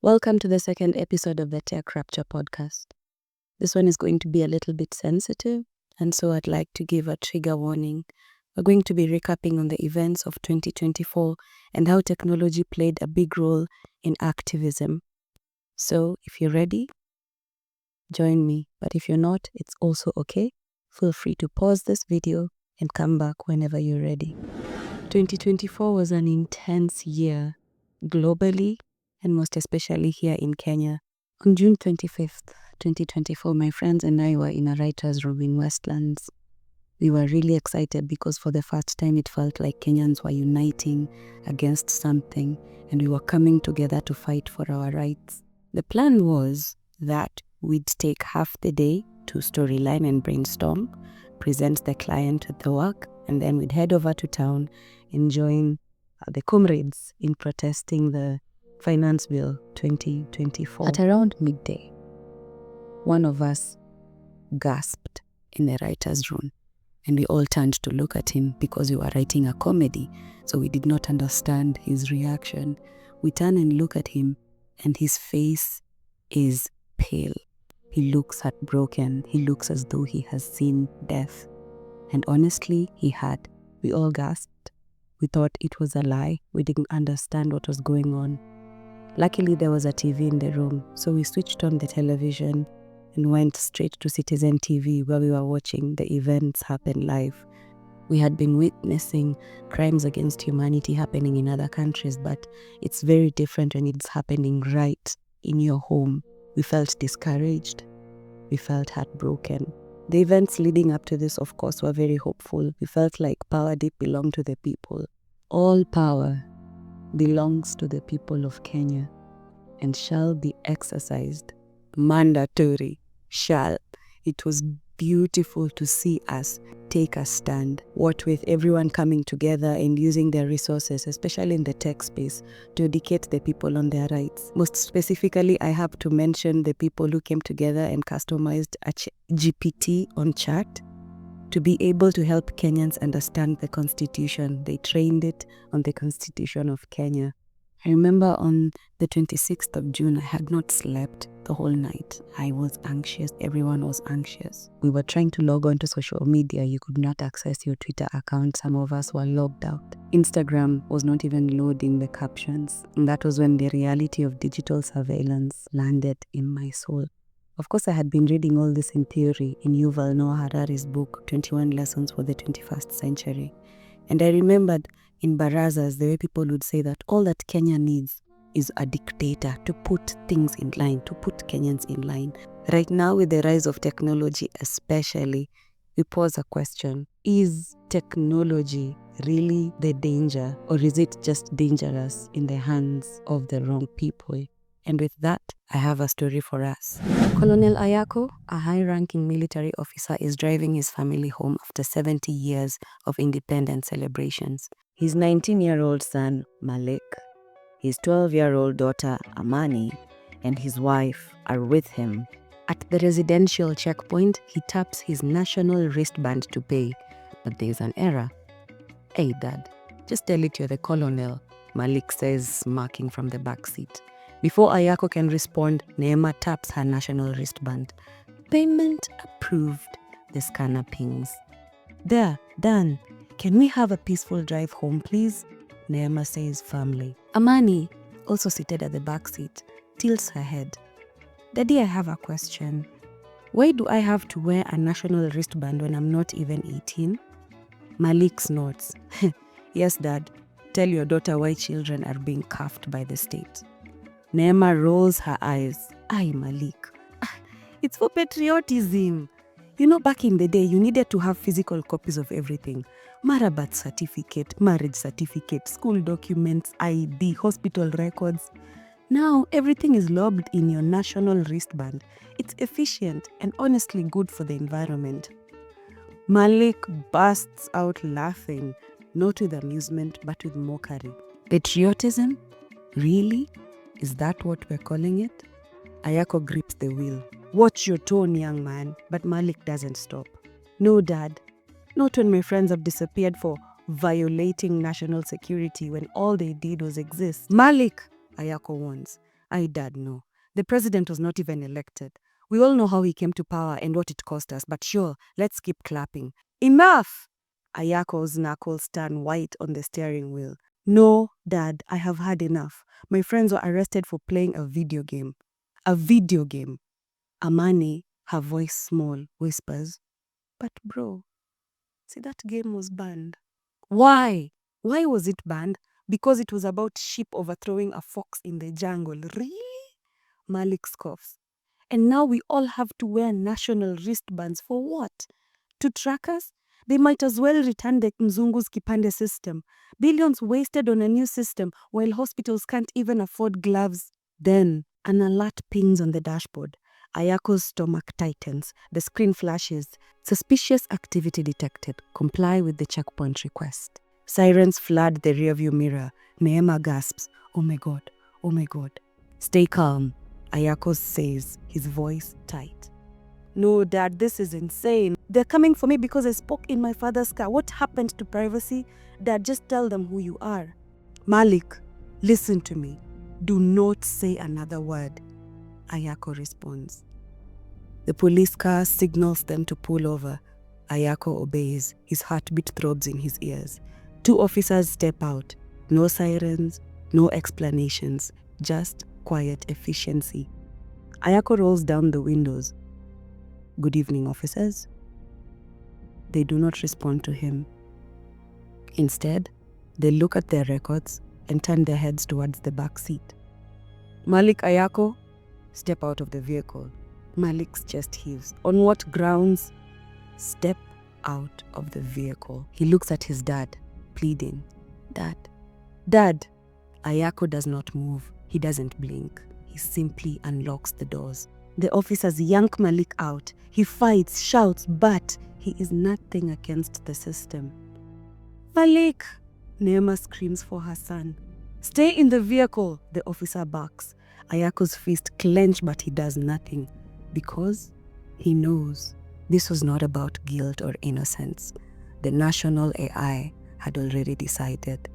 Welcome to the second episode of the Tech Rapture Podcast. This one is going to be a little bit sensitive, and so I'd like to give a trigger warning. We're going to be recapping on the events of 2024 and how technology played a big role in activism. So if you're ready, join me. But if you're not, it's also okay. Feel free to pause this video and come back whenever you're ready. 2024 was an intense year globally and most especially here in Kenya. On June 25th, 2024, my friends and I were in a writer's room in Westlands. We were really excited because for the first time it felt like Kenyans were uniting against something and we were coming together to fight for our rights. The plan was that we'd take half the day to storyline and brainstorm, present the client with the work, and then we'd head over to town and join the comrades in protesting the Finance Bill 2024. At around midday, one of us gasped in the writer's room and we all turned to look at him because we were writing a comedy, so we did not understand his reaction. We turn and look at him and his face is pale. He looks heartbroken. He looks as though he has seen death. And honestly, he had. We all gasped. We thought it was a lie. We didn't understand what was going on. Luckily, there was a TV in the room, so we switched on the television and went straight to Citizen TV where we were watching the events happen live. We had been witnessing crimes against humanity happening in other countries, but it's very different when it's happening right in your home. We felt discouraged. We felt heartbroken. The events leading up to this, of course, were very hopeful. We felt like power did belong to the people. All power belongs to the people of Kenya and shall be exercised. Mandatory. Shall. It was beautiful to see us take a stand, what with everyone coming together and using their resources, especially in the tech space, to educate the people on their rights. Most specifically, I have to mention the people who came together and customized a GPT on chat to be able to help Kenyans understand the Constitution. They trained it on the Constitution of Kenya. I remember on the 26th of June, I had not slept the whole night. I was anxious. Everyone was anxious. We were trying to log on to social media. You could not access your Twitter account. Some of us were logged out. Instagram was not even loading the captions. And that was when the reality of digital surveillance landed in my soul. Of course, I had been reading all this in theory in Yuval Noah Harari's book, 21 Lessons for the 21st Century. And I remembered in barazas, the way people would say that all that Kenya needs is a dictator to put things in line, to put Kenyans in line. Right now, with the rise of technology especially, we pose a question. Is technology really the danger, or is it just dangerous in the hands of the wrong people? And with that, I have a story for us. Colonel Ayako, a high-ranking military officer, is driving his family home after 70 years of independence celebrations. His 19-year-old son, Malik, his 12-year-old daughter, Amani, and his wife are with him. At the residential checkpoint, he taps his national wristband to pay, but there's an error. "Hey, Dad, just tell it you're the colonel," Malik says, smirking from the back seat. Before Ayako can respond, Neema taps her national wristband. "Payment approved," the scanner pings. "There, done. Can we have a peaceful drive home, please?" Neema says firmly. Amani, also seated at the back seat, tilts her head. "Daddy, I have a question. Why do I have to wear a national wristband when I'm not even 18? Malik snorts. "Yes, Dad. Tell your daughter why children are being cuffed by the state." Neema rolls her eyes. "Ay, Malik. It's for patriotism. You know, back in the day, you needed to have physical copies of everything. Mara birth certificate, marriage certificate, school documents, ID, hospital records. Now, everything is logged in your national wristband. It's efficient and honestly good for the environment." Malik bursts out laughing, not with amusement, but with mockery. Patriotism? Really? Is that what we're calling it? Ayako grips the wheel. "Watch your tone, young man." But Malik doesn't stop. "No, Dad. Not when my friends have disappeared for violating national security when all they did was exist." "Malik," Ayako warns, Dad, no. The president was not even elected. We all know how he came to power and what it cost us, but sure, let's keep clapping. Enough! Ayako's knuckles turned white on the steering wheel. No, Dad, I have had enough. My friends were arrested for playing a video game. A video game. Amani, her voice small, whispers, "But bro, see that game was banned." Why? Why was it banned? Because it was about sheep overthrowing a fox in the jungle. Really? Malik scoffs. And now we all have to wear national wristbands for what? To track us? They might as well return the Mzungu's Kipande system. Billions wasted on a new system while hospitals can't even afford gloves. Then, an alert pings on the dashboard. Ayako's stomach tightens. The screen flashes. Suspicious activity detected. Comply with the checkpoint request. Sirens flood the rearview mirror. Neema gasps. Oh my God. Oh my God. Stay calm, Ayako says, his voice tight. No, Dad, this is insane. They're coming for me because I spoke in my father's car. What happened to privacy? Dad, just tell them who you are. Malik, listen to me. Do not say another word, Ayako responds. The police car signals them to pull over. Ayako obeys. His heartbeat throbs in his ears. 2 officers step out. No sirens, no explanations, just quiet efficiency. Ayako rolls down the windows. Good evening, officers. They do not respond to him. Instead, they look at their records and turn their heads towards the back seat. Malik, Ayako, step out of the vehicle. Malik's chest heaves. On what grounds? Step out of the vehicle. He looks at his dad, pleading. Dad. Dad. Ayako does not move. He doesn't blink. He simply unlocks the doors. The officers yank Malik out. He fights, shouts, but he is nothing against the system. Malik! Neema screams for her son. Stay in the vehicle, the officer barks. Ayako's fist clench, but he does nothing. Because he knows this was not about guilt or innocence. The national AI had already decided.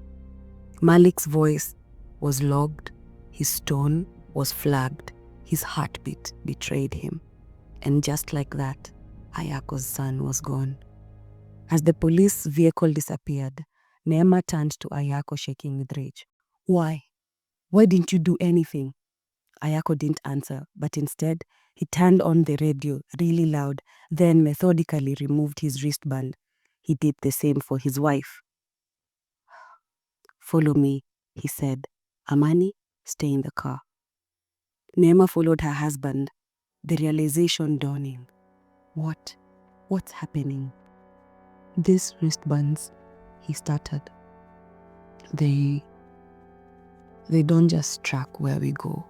Malik's voice was logged. His tone was flagged. His heartbeat betrayed him. And just like that, Ayako's son was gone. As the police vehicle disappeared, Neema turned to Ayako shaking with rage. Why? Why didn't you do anything? Ayako didn't answer, but instead, he turned on the radio really loud, then methodically removed his wristband. He did the same for his wife. Follow me, he said. Amani, stay in the car. Neema followed her husband, the realization dawning. What's happening? These wristbands, he stuttered. They don't just track where we go.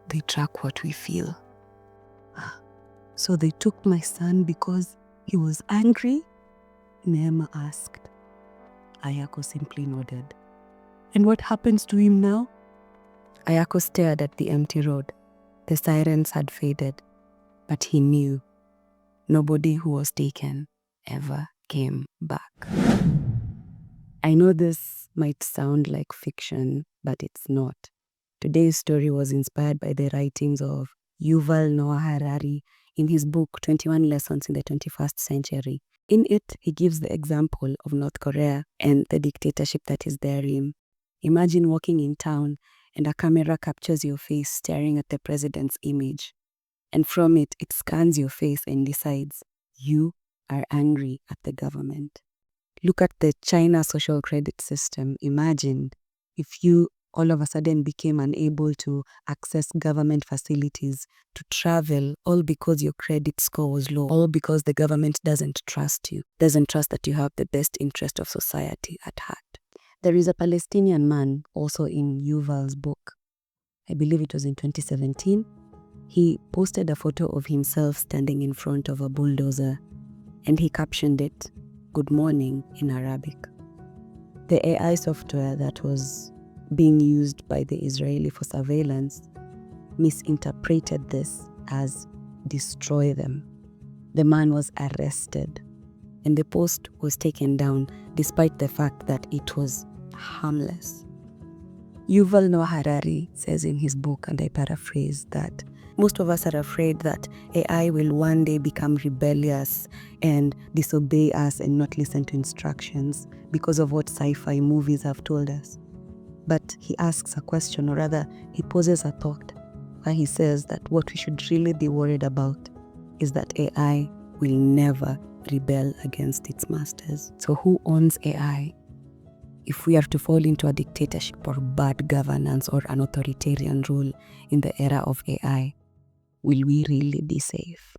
They track what we feel. So they took my son because he was angry? Neema asked. Ayako simply nodded. And what happens to him now? Ayako stared at the empty road. The sirens had faded, but he knew nobody who was taken ever came back. I know this might sound like fiction, but it's not. Today's story was inspired by the writings of Yuval Noah Harari in his book 21 Lessons in the 21st Century. In it, he gives the example of North Korea and the dictatorship that is therein. Imagine walking in town and a camera captures your face staring at the president's image. And from it, it scans your face and decides you are angry at the government. Look at the China social credit system. Imagine if you all of a sudden became unable to access government facilities, to travel, all because your credit score was low, all because the government doesn't trust you, doesn't trust that you have the best interest of society at heart. There is a Palestinian man also in Yuval's book. I believe it was in 2017. He posted a photo of himself standing in front of a bulldozer, and he captioned it, "Good morning," in Arabic. The AI software that was being used by the Israeli for surveillance misinterpreted this as "destroy them." The man was arrested, and the post was taken down despite the fact that it was harmless. Yuval Noah Harari says in his book, and I paraphrase, that most of us are afraid that AI will one day become rebellious and disobey us and not listen to instructions because of what sci-fi movies have told us. But he asks a question, or rather, he poses a thought, where he says that what we should really be worried about is that AI will never rebel against its masters. So who owns AI? If we are to fall into a dictatorship or bad governance or an authoritarian rule in the era of AI, will we really be safe?